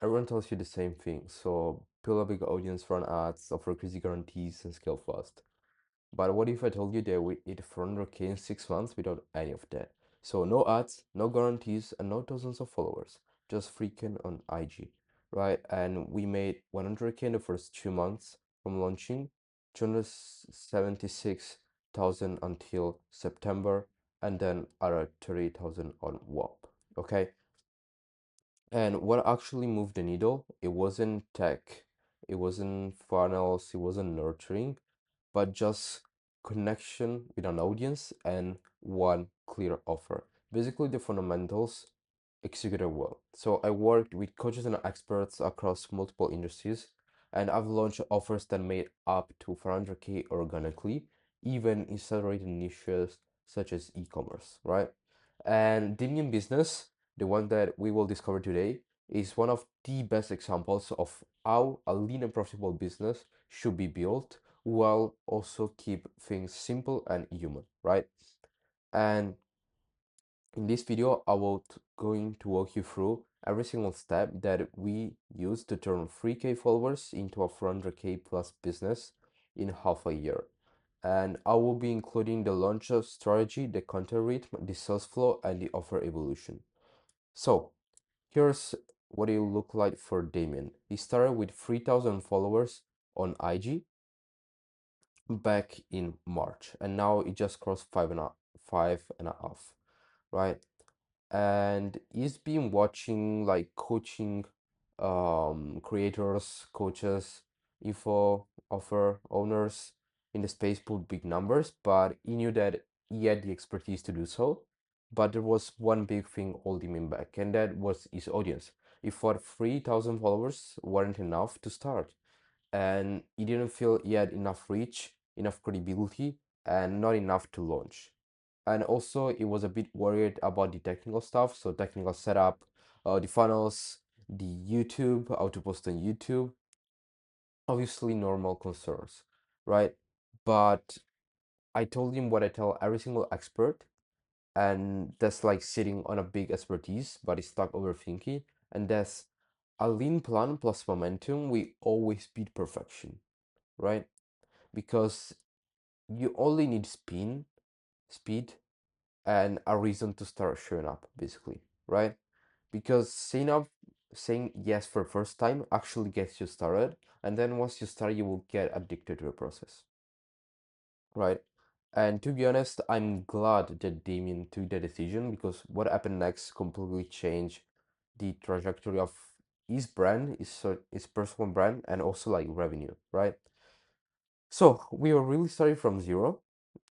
everyone tells you the same thing. So build a big audience, run ads, offer crazy guarantees, and scale fast. But what if I told you that we hit 400K in 6 months without any of that? So no ads, no guarantees, and no thousands of followers. Just freaking on IG, right? And we made 100K in the first 2 months from launching, 276,000 until September, and then other 30,000 on WAP. Okay. And what actually moved the needle, it wasn't tech, it wasn't funnels, it wasn't nurturing, but just connection with an audience and one clear offer. Basically, the fundamentals executed well. So I worked with coaches and experts across multiple industries, and I've launched offers that made up to 400K organically, even in saturated niches such as e-commerce, right? And Dimian Business, the one that we will discover today, is one of the best examples of how a lean and profitable business should be built while also keep things simple and human, right? And in this video, I will going to walk you through every single step that we use to turn 3K followers into a 400K plus business in half a year. And I will be including the launch strategy, the content rhythm, the sales flow, and the offer evolution. So here's what it looked like for Damien. He started with 3,000 followers on IG back in March, and now it just crossed five and a half, right? And he's been watching like coaching creators, coaches, info offer owners in the space put big numbers, but he knew that he had the expertise to do so. But there was one big thing holding him back, and that was his audience. He thought 3,000 followers weren't enough to start, and he didn't feel he had enough reach, enough credibility, and not enough to launch. And also, he was a bit worried about the technical stuff, so technical setup, the funnels, the YouTube, how to post on YouTube, obviously normal concerns, right? But I told him what I tell every single expert, and that's like sitting on a big expertise, but it's stuck overthinking, and that's a lean plan plus momentum. We always beat perfection, right? Because you only need speed, and a reason to start showing up, basically, right? Because saying yes for the first time actually gets you started, and then once you start, you will get addicted to the process, right? And to be honest, I'm glad that Damien took the decision because what happened next completely changed the trajectory of his brand, his personal brand, and also like revenue, right? So we were really starting from zero.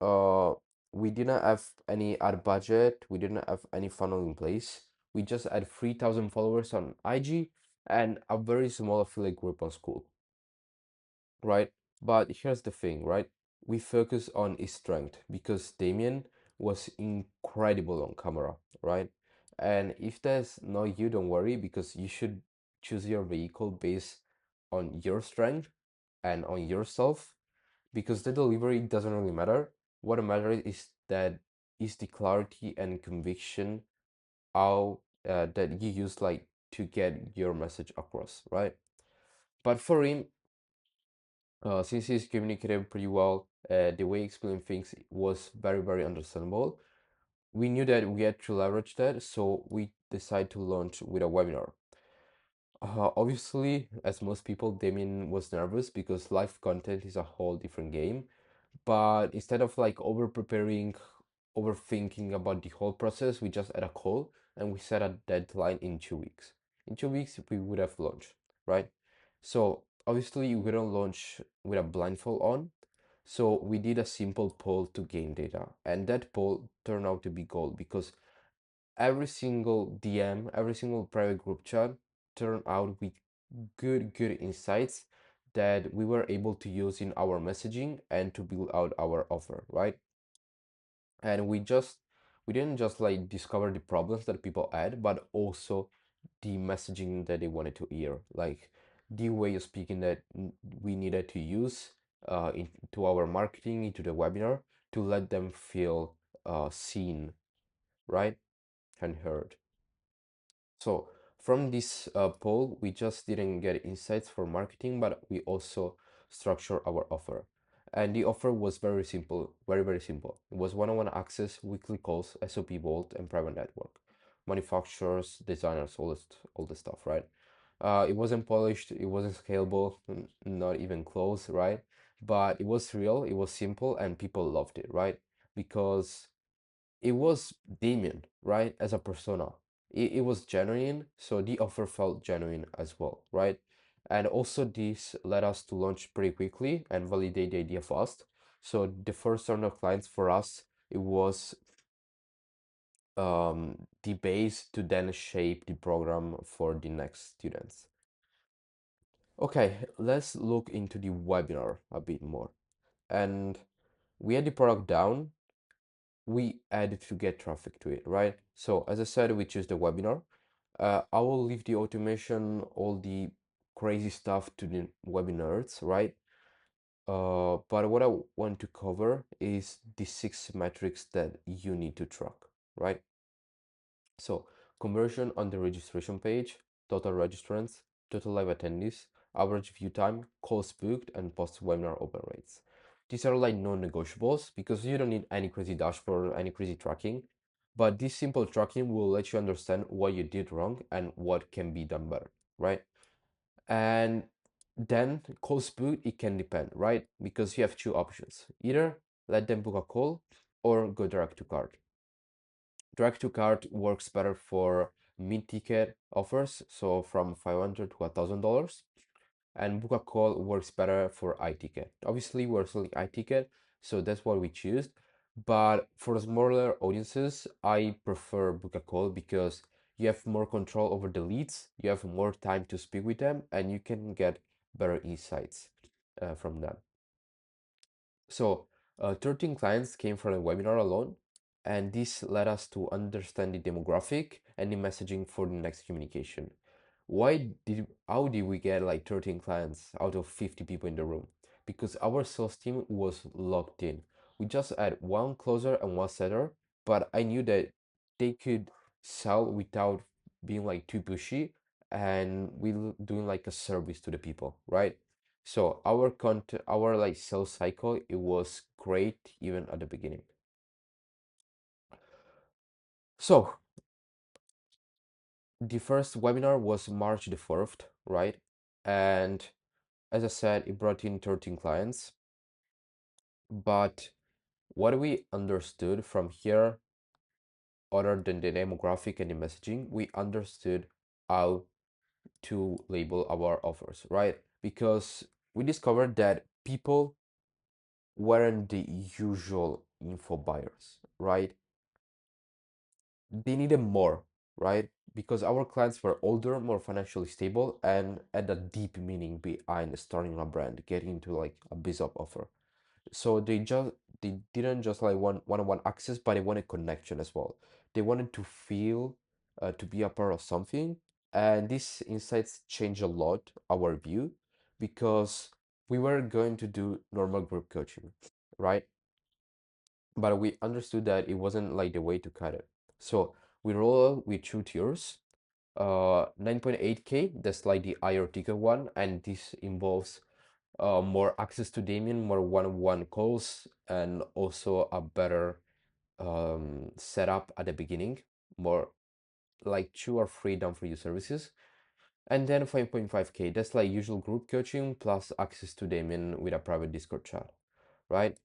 uh we didn't have any ad budget, we didn't have any funnel in place. We just had 3,000 followers on IG and a very small affiliate group on school, right? But here's the thing, right? We focus on his strength because Damien was incredible on camera, right? And if there's no you, don't worry, because you should choose your vehicle based on your strength and on yourself, because the delivery doesn't really matter. What matters is that is the clarity and conviction how that you use like to get your message across, right? But for him, since he's communicated pretty well, the way he explained things was very understandable. We knew that we had to leverage that, so we decided to launch with a webinar. Obviously, as most people, Damien was nervous because live content is a whole different game. But instead of like over preparing, overthinking about the whole process, we just had a call and we set a deadline in 2 weeks. In 2 weeks, we would have launched, right? So obviously, we don't launch with a blindfold on. So we did a simple poll to gain data, and that poll turned out to be gold because every single DM, every single private group chat turned out with good insights that we were able to use in our messaging and to build out our offer, right? And we didn't just like discover the problems that people had, but also the messaging that they wanted to hear, like the way of speaking that we needed to use into our marketing, into the webinar to let them feel seen, right? And heard. So from this poll, we just didn't get insights for marketing, but we also structure our offer. And the offer was very simple, very, very simple. It was one-on-one access, weekly calls, SOP Vault, and private network. Manufacturers, designers, all the stuff, right? It wasn't polished, it wasn't scalable, not even close, right? But it was real, it was simple, and people loved it, right? Because it was Damien, right? As a persona. It was genuine, so the offer felt genuine as well, right? And also this led us to launch pretty quickly and validate the idea fast. So the first round of clients for us, it was the base to then shape the program for the next students. Okay, let's look into the webinar a bit more. And we had the product down, we added to get traffic to it, right? So as I said, we choose the webinar. I will leave the automation, all the crazy stuff to the webinars, right? But what I want to cover is the 6 metrics that you need to track, right? So conversion on the registration page, total registrants, total live attendees, average view time, calls booked, and post-webinar open rates. These are like non-negotiables because you don't need any crazy dashboard or any crazy tracking. But this simple tracking will let you understand what you did wrong and what can be done better, right? And then calls booked, it can depend, right? Because you have two options. Either let them book a call or go direct to cart. Direct to cart works better for mid-ticket offers, so from 500 to $1,000, and book a call works better for iTicket. Obviously, we're selling iTicket, so that's what we choose. But for smaller audiences, I prefer book a call because you have more control over the leads, you have more time to speak with them, and you can get better insights from them. So, 13 clients came from a webinar alone, and this led us to understand the demographic and the messaging for the next communication. How did we get like 13 clients out of 50 people in the room? Because our sales team was locked in. We just had one closer and one setter, but I knew that they could sell without being like too pushy, and doing like a service to the people, right? So our like sales cycle, it was great even at the beginning. So the first webinar was March the 4th, right? And as I said, it brought in 13 clients. But what we understood from here, other than the demographic and the messaging, we understood how to label our offers, right? Because we discovered that people weren't the usual info buyers, right? They needed more, right? Because our clients were older, more financially stable, and had a deep meaning behind starting a brand, getting into like a biz offer. So they didn't just like want one-on-one access, but they wanted connection as well. They wanted to feel to be a part of something, and these insights change a lot our view because we were going to do normal group coaching, right? But we understood that it wasn't like the way to cut it. So we roll out with 2 tiers. 9.8K, that's like the higher ticket one, and this involves more access to Damien, more one-on-one calls, and also a better setup at the beginning, more like 2 or 3 done for you services. And then 5.5K, that's like usual group coaching plus access to Damien with a private Discord chat, right?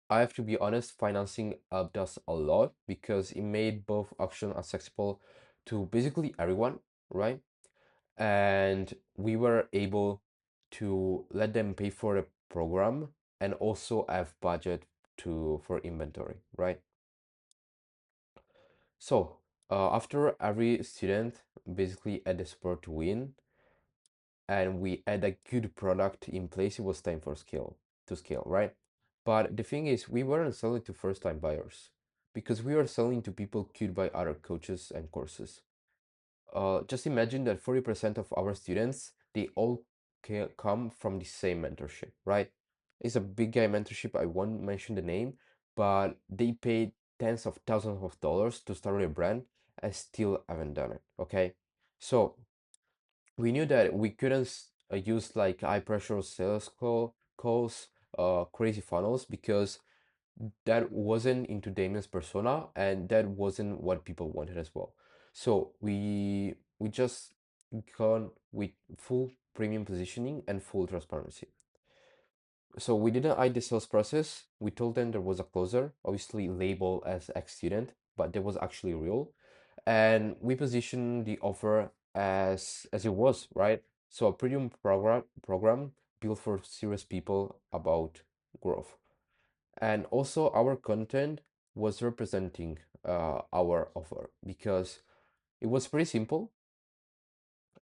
I have to be honest, financing helped us a lot because it made both options accessible to basically everyone, right? And we were able to let them pay for the program and also have budget to for inventory, right? So after every student basically had the support to win and we had a good product in place, it was time for scale, right? But the thing is, we weren't selling to first-time buyers because we were selling to people could buy other coaches and courses. Just imagine that 40% of our students, they all come from the same mentorship, right? It's a big guy mentorship. I won't mention the name, but they paid tens of thousands of dollars to start a brand and still haven't done it, okay? So we knew that we couldn't use like high pressure sales calls, crazy funnels, because that wasn't into Damien's persona and that wasn't what people wanted as well. So we just gone with full premium positioning and full transparency. So we didn't hide the sales process. We told them there was a closer, obviously labeled as ex-student, but that was actually real. And we positioned the offer as it was, right? So a premium program built for serious people about growth. And also our content was representing our offer because it was pretty simple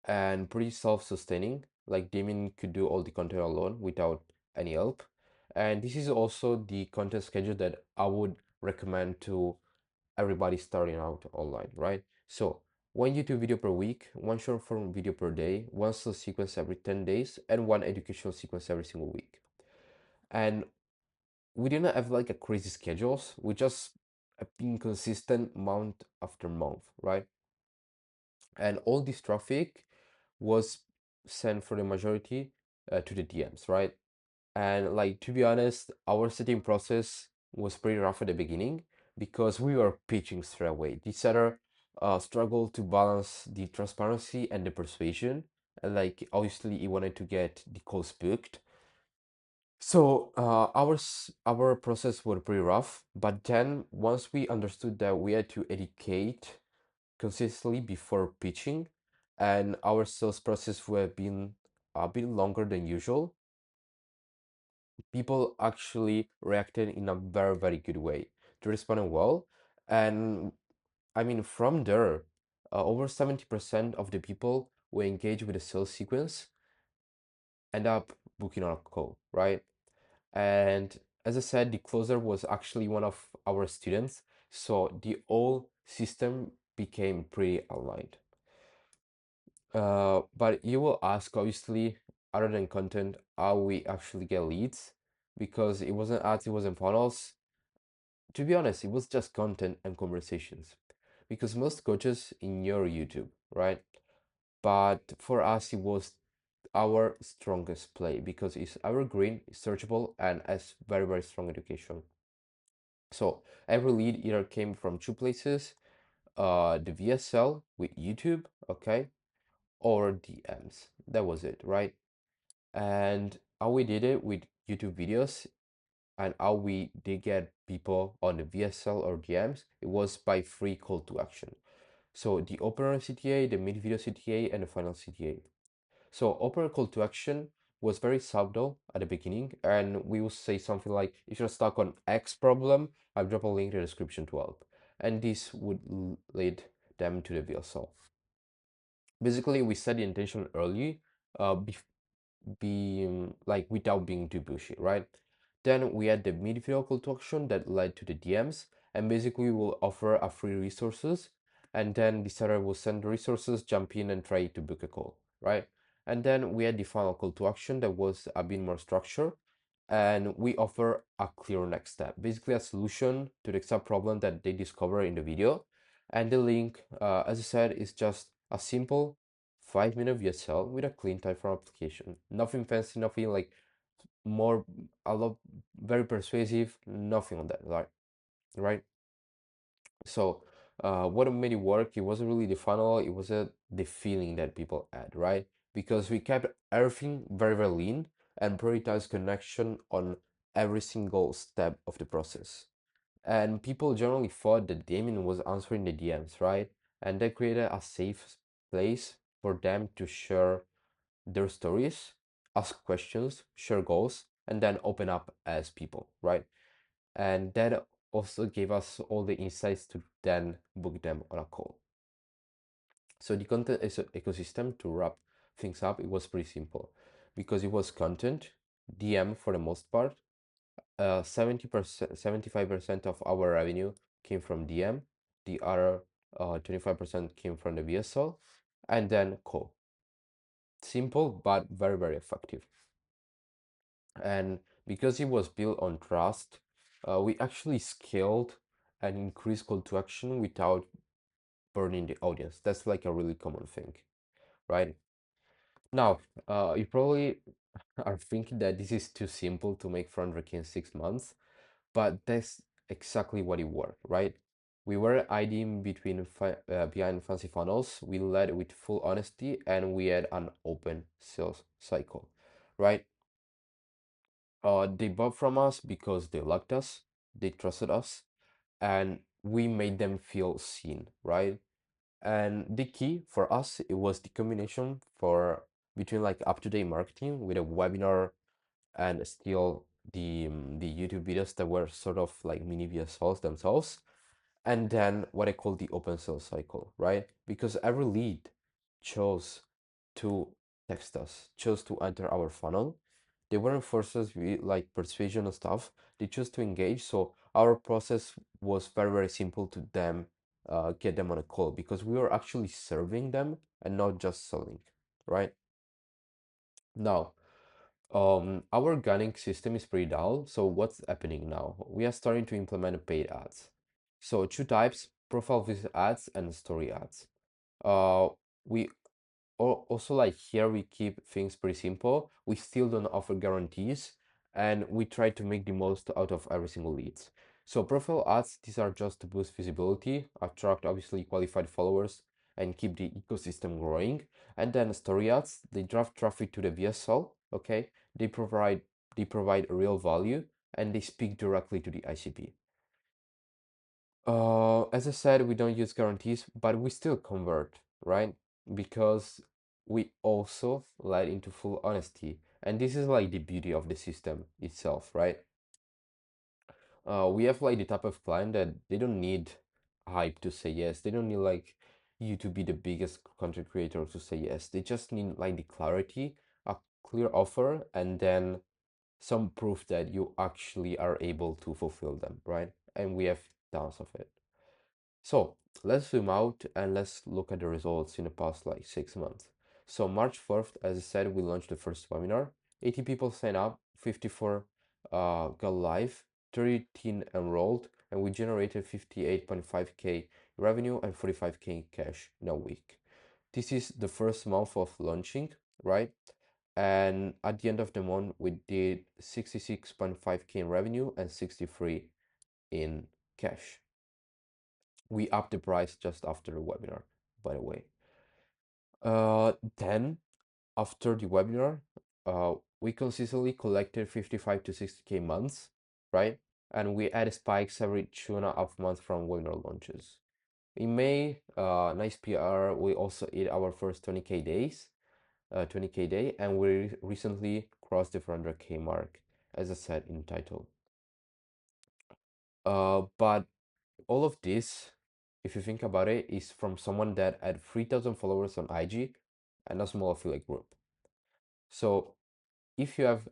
and pretty self-sustaining. Like Damien could do all the content alone without any help. And this is also the content schedule that I would recommend to everybody starting out online, right? So one YouTube video per week, one short form video per day, one slow sequence every 10 days, and one educational sequence every single week. And we didn't have like a crazy schedules. We just been consistent month after month, right? And all this traffic was sent for the majority to the DMs, right? And like to be honest, our setting process was pretty rough at the beginning because we were pitching straight away. The seller struggled to balance the transparency and the persuasion. And like obviously he wanted to get the calls booked. So our process was pretty rough, but then once we understood that we had to educate consistently before pitching, and our sales process would have been a bit longer than usual, people actually reacted in a very, very good way. They responded well, and I mean from there, over 70% of the people who engage with the sales sequence end up booking on a call, right? And as I said, the closer was actually one of our students, so the whole system became pretty aligned. But you will ask, obviously, other than content, how we actually get leads, because it wasn't ads, it wasn't funnels. To be honest, it was just content and conversations, because most coaches in your YouTube, right? But for us, it was our strongest play because it's evergreen, it's searchable, and has very, very strong education. So every lead either came from two places, the VSL with YouTube, okay, or DMs. That was it, right? And how we did it with YouTube videos and how we did get people on the VSL or DMs, it was by free call to action. So the opener CTA, the mid video CTA, and the final CTA. So opener call to action was very subtle at the beginning, and we will say something like, if you're stuck on X problem, I'll drop a link in the description to help. And this would lead them to the VSL. Basically, we set the intention early, being like without being too bushy, right? Then we had the mid video call to action that led to the DMs, and basically we'll offer a free resources, and then the seller will send the resources, jump in, and try to book a call, right? And then we had the final call to action that was a bit more structured, and we offer a clear next step, basically a solution to the exact problem that they discover in the video. And the link, as I said, is just a simple 5-minute VSL with a clean Typeform application. Nothing fancy, nothing like more, a lot, very persuasive, nothing on that, right? Right? So, what made it work, it wasn't really the funnel, it was the feeling that people had, right? Because we kept everything very, very lean and prioritized connection on every single step of the process. And people generally thought that Damien was answering the DMs, right? And that created a safe place for them to share their stories, ask questions, share goals, and then open up as people, right? And that also gave us all the insights to then book them on a call. So the content ecosystem, to wrap things up, it was pretty simple because it was content, DM for the most part. 70%, 75% of our revenue came from DM. The other 25% came from the VSL, and then call. Simple, but very, very effective. And because it was built on trust, we actually scaled and increased call to action without burning the audience. That's like a really common thing. right? Now, you probably are thinking that this is too simple to make 400K in 6 months, but that's exactly what it worked, right? We were hiding behind fancy funnels. We led with full honesty, and we had an open sales cycle, right? They bought from us because they liked us, they trusted us, and we made them feel seen, right? And the key for us, it was the combination for between like up-to-date marketing with a webinar and still the YouTube videos that were sort of like mini VSLs themselves, and then what I call the open sales cycle, right? Because every lead chose to text us, chose to enter our funnel. They weren't forced us with like persuasion and stuff. They chose to engage. So our process was very, very simple to them, get them on a call because we were actually serving them and not just selling, right? Now, our organic system is pretty dull. So what's happening now? We are starting to implement paid ads. So two types, profile visit ads and story ads. Uh, we also like here we keep things pretty simple. We still don't offer guarantees and we try to make the most out of every single leads. So profile ads, these are just to boost visibility, attract obviously qualified followers and keep the ecosystem growing. And then story ads, they drive traffic to the VSL, okay? They provide they provide real value and they speak directly to the ICP. As I said, we don't use guarantees, but we still convert, right? Because we also let into full honesty. And this is like the beauty of the system itself, right? We have like the type of client that they don't need hype to say yes. They don't need like you to be the biggest content creator to say yes. They just need like the clarity, a clear offer, and then some proof that you actually are able to fulfill them, right? And we have tons of it. So let's zoom out and let's look at the results in the past like 6 months. So March 4th, as I said, we launched the first webinar. 80 people signed up, 54 got live, 13 enrolled, and we generated 58.5K revenue and 45K cash in a week. This is the first month of launching, right? And at the end of the month, we did 66.5K in revenue and 63 in cash. We upped the price just after the webinar, by the way. Then after the webinar, we consistently collected 55 to 60K months, right? And we add spikes every 2.5 months from webinar launches. In May, nice PR, we also hit our first 20K days, 20K day, and we recently crossed the 400K mark, as I said in title. But all of this, if you think about it, is from someone that had 3,000 followers on IG and a small affiliate group. So if you have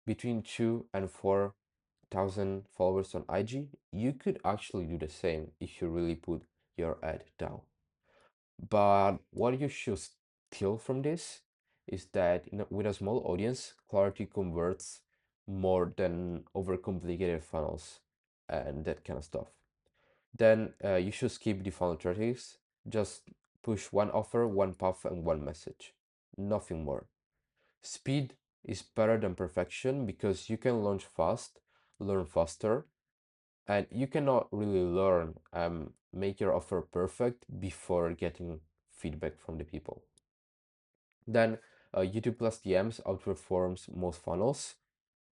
between 2 and 4,000 followers on IG, you could actually do the same if you really put your ad down. But what you should steal from this is that with a small audience, clarity converts more than overcomplicated funnels and that kind of stuff. Then you should skip the funnel strategies. Just push one offer, one path, and one message. Nothing more. Speed is better than perfection because you can launch fast, learn faster, and you cannot really learn make your offer perfect before getting feedback from the people. Then YouTube plus DMs outperforms most funnels,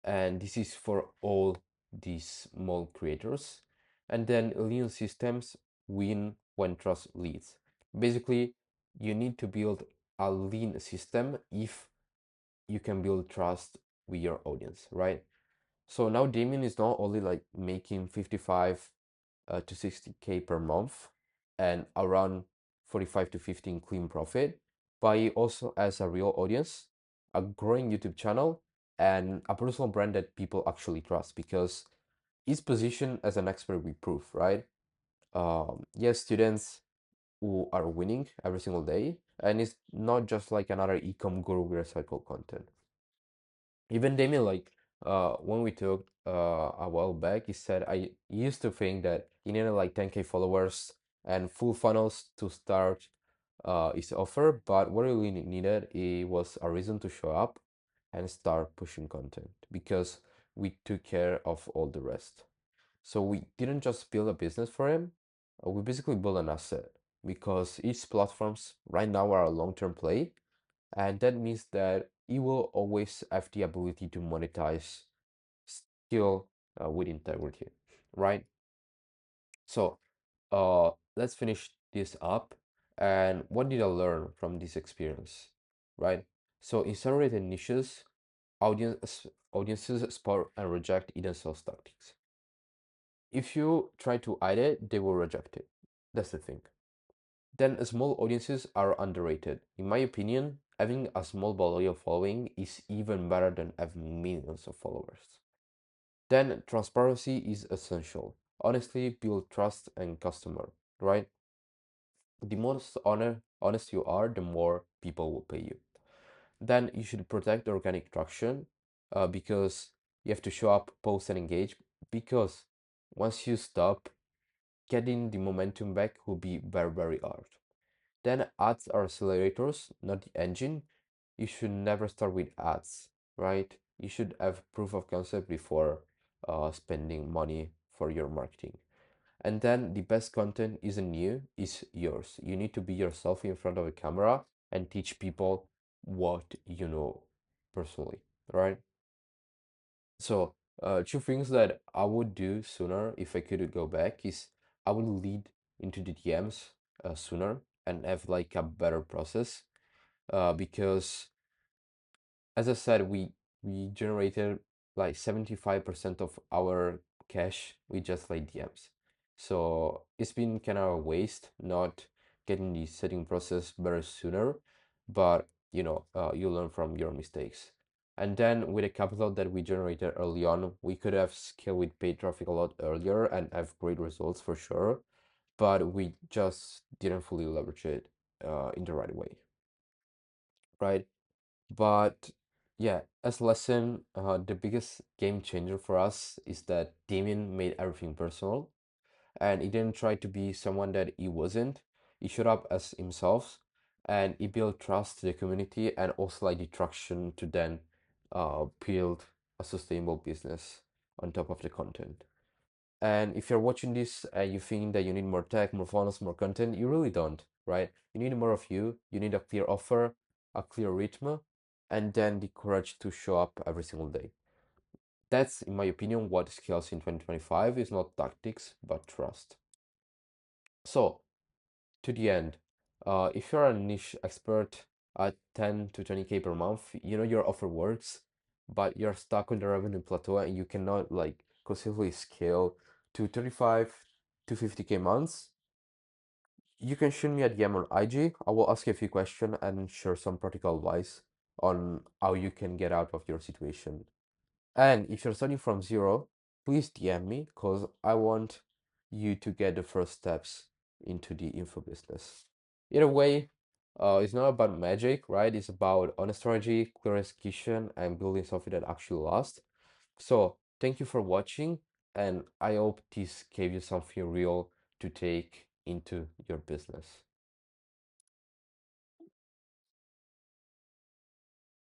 and this is for all these small creators. And then lean systems win when trust leads. Basically, you need to build a lean system if you can build trust with your audience, right? So now Damien is not only like making 55 to 60K per month and around 45 to 15 clean profit, but he also has a real audience, a growing YouTube channel, and a personal brand that people actually trust because he's positioned as an expert with proof, right? Yes, students who are winning every single day, and it's not just like another ecom guru with recycled content. Even Damien, like when we talked a while back, he said I used to think that you needed like 10K followers and full funnels to start its offer, but what I really needed it was a reason to show up and start pushing content because we took care of all the rest. So we didn't just build a business for him, we basically built an asset because each platforms right now are a long-term play, and that means that it will always have the ability to monetize still with integrity, right? So let's finish this up. And what did I learn from this experience, right? So in saturated niches, audiences spot and reject hidden sales tactics. If you try to hide it, they will reject it. That's the thing. Then small audiences are underrated. In my opinion, having a small but loyal following is even better than having millions of followers. Then transparency is essential. Honestly, build trust and customer, right? The most honest you are, the more people will pay you. Then you should protect organic traction because you have to show up, post, and engage. Because once you stop, getting the momentum back will be very, very hard. Then ads are accelerators, not the engine. You should never start with ads, right? You should have proof of concept before spending money for your marketing. And then the best content isn't new, it's yours. You need to be yourself in front of a camera and teach people what you know personally, right? So, two things that I would do sooner if I could go back is I would lead into the DMs sooner and have like a better process because as I said, we generated like 75% of our cash with just like DMs. So it's been kind of a waste not getting the setting process better sooner, but you learn from your mistakes. And then with the capital that we generated early on, we could have scaled with paid traffic a lot earlier and have great results for sure, but we just didn't fully leverage it in the right way, right? But yeah, as a lesson, the biggest game changer for us is that Damien made everything personal and he didn't try to be someone that he wasn't. He showed up as himself and he built trust to the community and also like the traction to then build a sustainable business on top of the content. And if you're watching this and you think that you need more tech, more funnels, more content, you really don't, right? You need more of you. You need a clear offer, a clear rhythm, and then the courage to show up every single day. That's, in my opinion, what scales in 2025 is not tactics, but trust. So, to the end, if you're a niche expert at 10 to 20K per month, you know your offer works, but you're stuck on the revenue plateau and you cannot like consistently scale to 35 to 50K months, you can shoot me a DM on IG. I will ask you a few questions and share some practical advice on how you can get out of your situation. And if you're starting from zero, please DM me because I want you to get the first steps into the info business. Either way, it's not about magic, right? It's about honest strategy, clear execution, and building something that actually lasts. So, thank you for watching, and I hope this gave you something real to take into your business.